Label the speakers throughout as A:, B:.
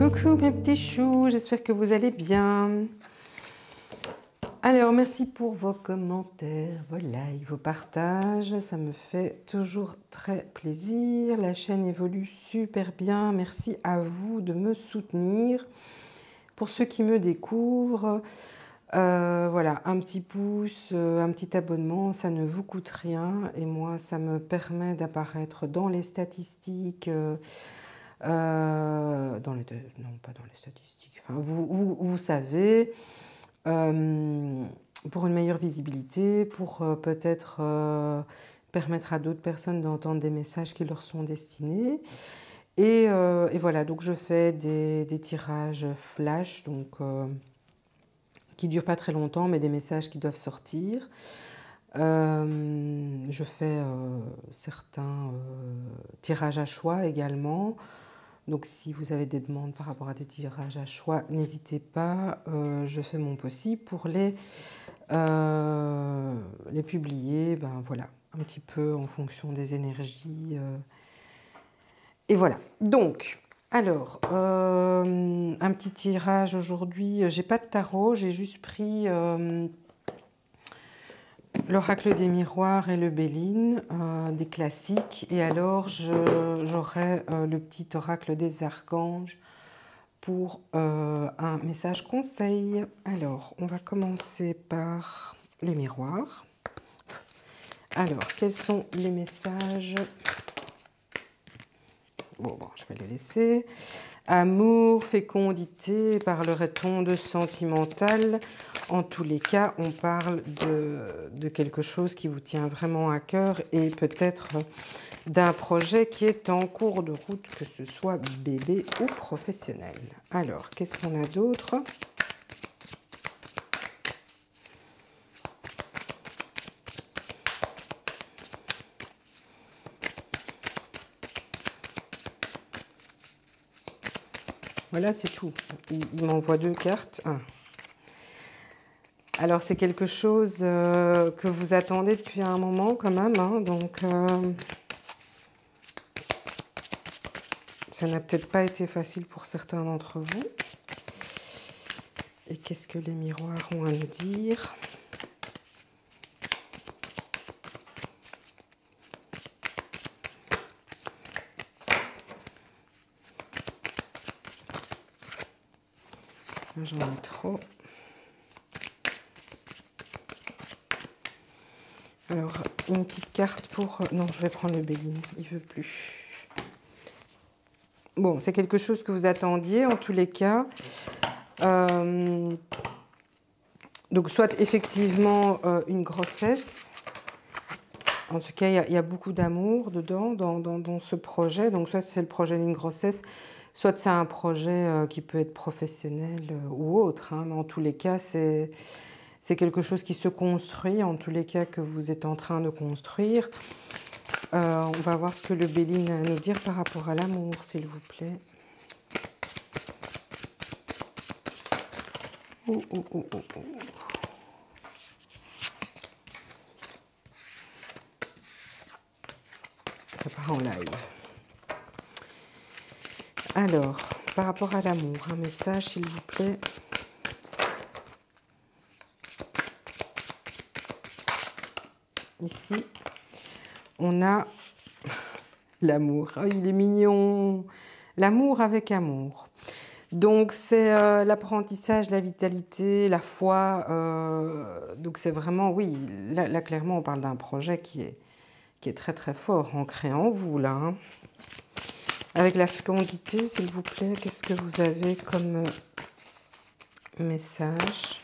A: Coucou mes petits choux, j'espère que vous allez bien. Alors, merci pour vos commentaires, vos likes, vos partages. Ça me fait toujours très plaisir. La chaîne évolue super bien. Merci à vous de me soutenir. Pour ceux qui me découvrent, voilà, un petit pouce, un petit abonnement, ça ne vous coûte rien. Et moi, ça me permet d'apparaître dans les statistiques. Non, pas dans les statistiques. Enfin, vous savez. Pour une meilleure visibilité, pour peut-être permettre à d'autres personnes d'entendre des messages qui leur sont destinés. Et voilà, donc je fais des tirages flash, donc, qui ne durent pas très longtemps, mais des messages qui doivent sortir. Je fais certains tirages à choix également. Donc si vous avez des demandes par rapport à des tirages à choix, n'hésitez pas, je fais mon possible pour les publier, ben voilà, un petit peu en fonction des énergies. Et voilà, donc, alors, un petit tirage aujourd'hui, j'ai pas de tarot, j'ai juste pris l'oracle des miroirs et le Béline, des classiques. Et alors, j'aurai le petit oracle des archanges pour un message conseil. Alors, on va commencer par les miroirs. Alors, quels sont les messages? Bon, je vais les laisser. Amour, fécondité, parlerait-on de sentimental? En tous les cas, on parle de quelque chose qui vous tient vraiment à cœur et peut-être d'un projet qui est en cours de route, que ce soit bébé ou professionnel. Alors, qu'est-ce qu'on a d'autre? Voilà, c'est tout. Il m'envoie 2 cartes. Alors, c'est quelque chose que vous attendez depuis un moment quand même, hein, donc ça n'a peut-être pas été facile pour certains d'entre vous. Et qu'est-ce que les miroirs ont à nous dire? J'en ai trop. Alors, une petite carte pour... Non, je vais prendre le Béline, il ne veut plus. Bon, c'est quelque chose que vous attendiez, en tous les cas. Donc, soit effectivement une grossesse. En tout cas, il y a beaucoup d'amour dedans, dans ce projet. Donc, soit c'est le projet d'une grossesse, soit c'est un projet qui peut être professionnel ou autre. Hein. Mais en tous les cas, c'est quelque chose qui se construit, en tous les cas que vous êtes en train de construire. On va voir ce que le Béline a à nous dire par rapport à l'amour, s'il vous plaît. Ça part en live. Alors, par rapport à l'amour, un message, s'il vous plaît. Ici, on a l'amour. Oh, il est mignon. L'amour avec amour. Donc, c'est l'apprentissage, la vitalité, la foi. Donc, c'est vraiment, oui, là, clairement, on parle d'un projet qui est très, très fort, ancré en vous, là. Hein. Avec la fécondité, s'il vous plaît, qu'est-ce que vous avez comme message?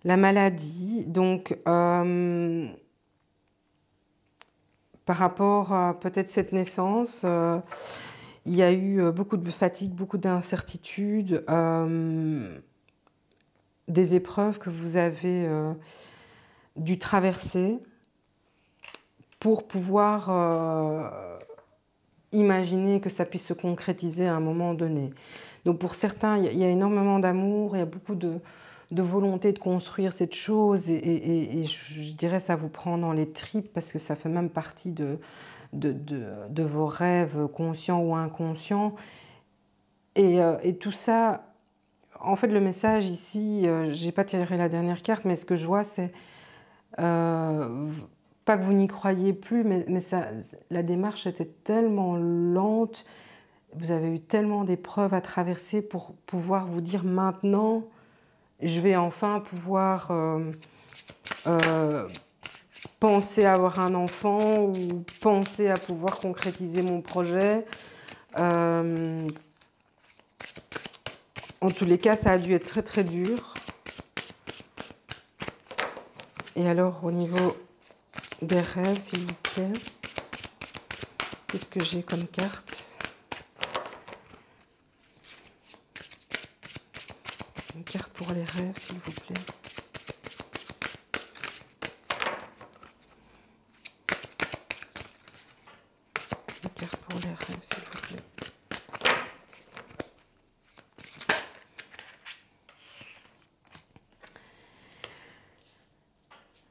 A: La maladie, donc, par rapport à peut-être cette naissance, il y a eu beaucoup de fatigue, beaucoup d'incertitudes, des épreuves que vous avez dû traverser pour pouvoir imaginer que ça puisse se concrétiser à un moment donné. Donc pour certains, il y a énormément d'amour, il y a beaucoup de volonté de construire cette chose et je dirais ça vous prend dans les tripes parce que ça fait même partie de vos rêves conscients ou inconscients. Et tout ça, en fait le message ici, j'ai pas tiré la dernière carte, mais ce que je vois c'est pas que vous n'y croyez plus, mais ça, la démarche était tellement lente, vous avez eu tellement d'épreuves à traverser pour pouvoir vous dire maintenant, je vais enfin pouvoir penser à avoir un enfant ou penser à pouvoir concrétiser mon projet. En tous les cas, ça a dû être très très dur. Et alors, au niveau des rêves, s'il vous plaît, qu'est-ce que j'ai comme carte? Une carte pour les rêves, s'il vous plaît. Une carte pour les rêves, s'il vous plaît.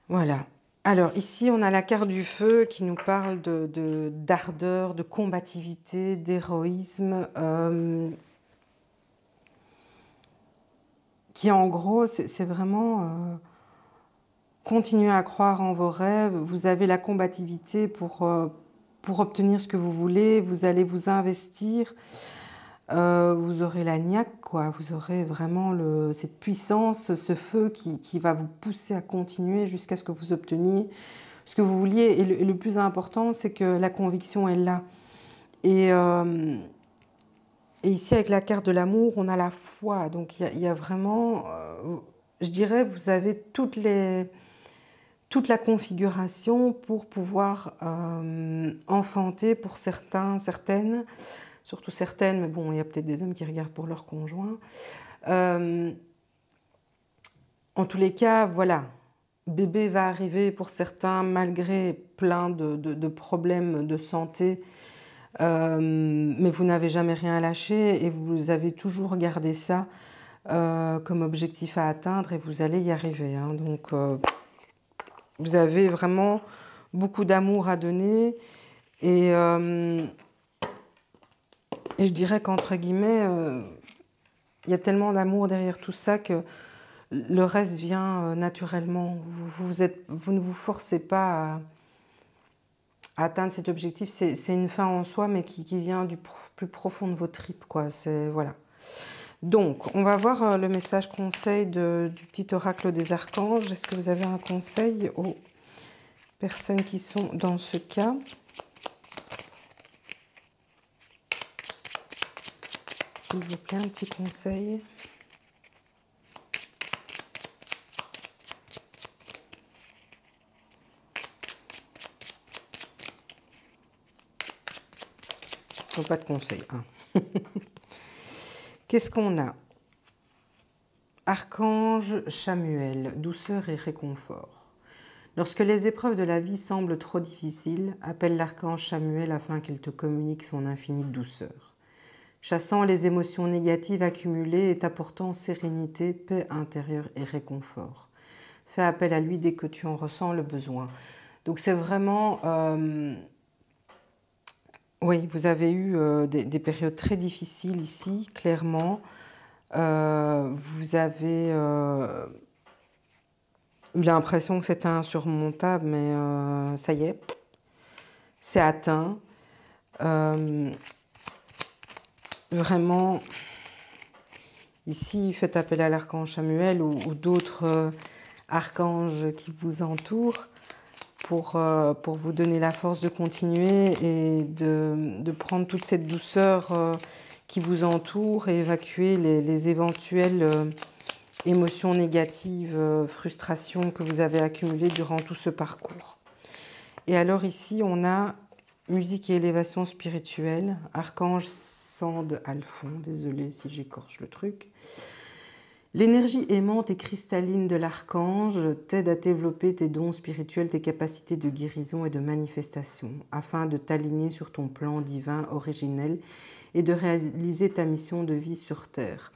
A: Voilà. Alors ici, on a la carte du feu qui nous parle d'ardeur, de combativité, d'héroïsme, qui en gros, c'est vraiment continuer à croire en vos rêves. Vous avez la combativité pour obtenir ce que vous voulez, vous allez vous investir. Vous aurez la niaque, quoi. Vous aurez vraiment cette puissance, ce feu qui va vous pousser à continuer jusqu'à ce que vous obteniez ce que vous vouliez. Et le plus important, c'est que la conviction est là. Et ici, avec la carte de l'amour, on a la foi. Donc, il y a vraiment, je dirais, vous avez toute la configuration pour pouvoir enfanter pour certains, certaines, surtout certaines, mais bon, il y a peut-être des hommes qui regardent pour leur conjoint. En tous les cas, voilà, bébé va arriver pour certains malgré plein de problèmes de santé, mais vous n'avez jamais rien lâché et vous avez toujours gardé ça comme objectif à atteindre et vous allez y arriver. Hein. Donc, vous avez vraiment beaucoup d'amour à donner et je dirais qu'entre guillemets, il y a tellement d'amour derrière tout ça que le reste vient naturellement. Vous ne vous forcez pas à atteindre cet objectif. C'est une fin en soi, mais qui vient du plus profond de vos tripes, quoi. Voilà. Donc, on va voir le message conseil du petit oracle des archanges. Est-ce que vous avez un conseil aux personnes qui sont dans ce cas ? S'il vous plaît, un petit conseil. Non, pas de conseil. Hein. Qu'est-ce qu'on a? Archange Chamuel, douceur et réconfort. Lorsque les épreuves de la vie semblent trop difficiles, appelle l'archange Chamuel afin qu'il te communique son infinie douceur. Chassant les émotions négatives accumulées et t'apportant sérénité, paix intérieure et réconfort. Fais appel à lui dès que tu en ressens le besoin. Donc c'est vraiment... oui, vous avez eu des périodes très difficiles ici, clairement. Vous avez eu l'impression que c'était insurmontable, mais ça y est, c'est atteint. Vraiment, ici, faites appel à l'archange Samuel ou d'autres archanges qui vous entourent pour vous donner la force de continuer et de prendre toute cette douceur qui vous entoure et évacuer les éventuelles émotions négatives, frustrations que vous avez accumulées durant tout ce parcours. Et alors ici, on a musique et élévation spirituelle, archange Sand Alphon, désolée si j'écorche le truc. L'énergie aimante et cristalline de l'archange t'aide à développer tes dons spirituels, tes capacités de guérison et de manifestation, afin de t'aligner sur ton plan divin originel et de réaliser ta mission de vie sur Terre.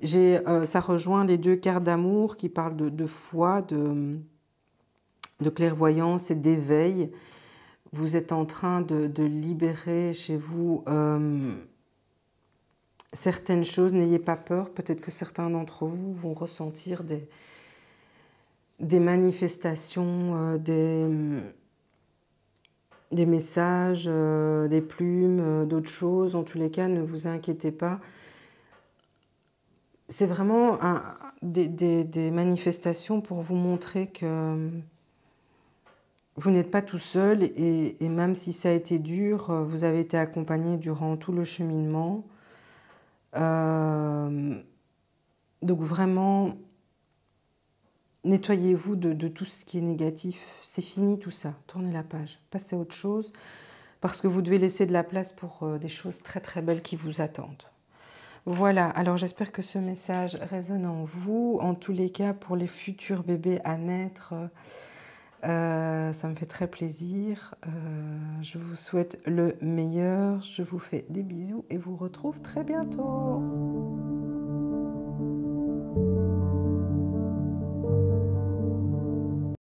A: Ça rejoint les 2 cartes d'amour qui parlent de foi, de clairvoyance et d'éveil. Vous êtes en train de libérer chez vous certaines choses. N'ayez pas peur. Peut-être que certains d'entre vous vont ressentir des manifestations, des messages, des plumes, d'autres choses. En tous les cas, ne vous inquiétez pas. C'est vraiment des manifestations pour vous montrer que vous n'êtes pas tout seul et même si ça a été dur, vous avez été accompagné durant tout le cheminement. Donc vraiment, nettoyez-vous de tout ce qui est négatif. C'est fini tout ça. Tournez la page. Passez à autre chose parce que vous devez laisser de la place pour des choses très très belles qui vous attendent. Voilà, alors j'espère que ce message résonne en vous. En tous les cas, pour les futurs bébés à naître, ça me fait très plaisir. Je vous souhaite le meilleur. Je vous fais des bisous et vous retrouve très bientôt.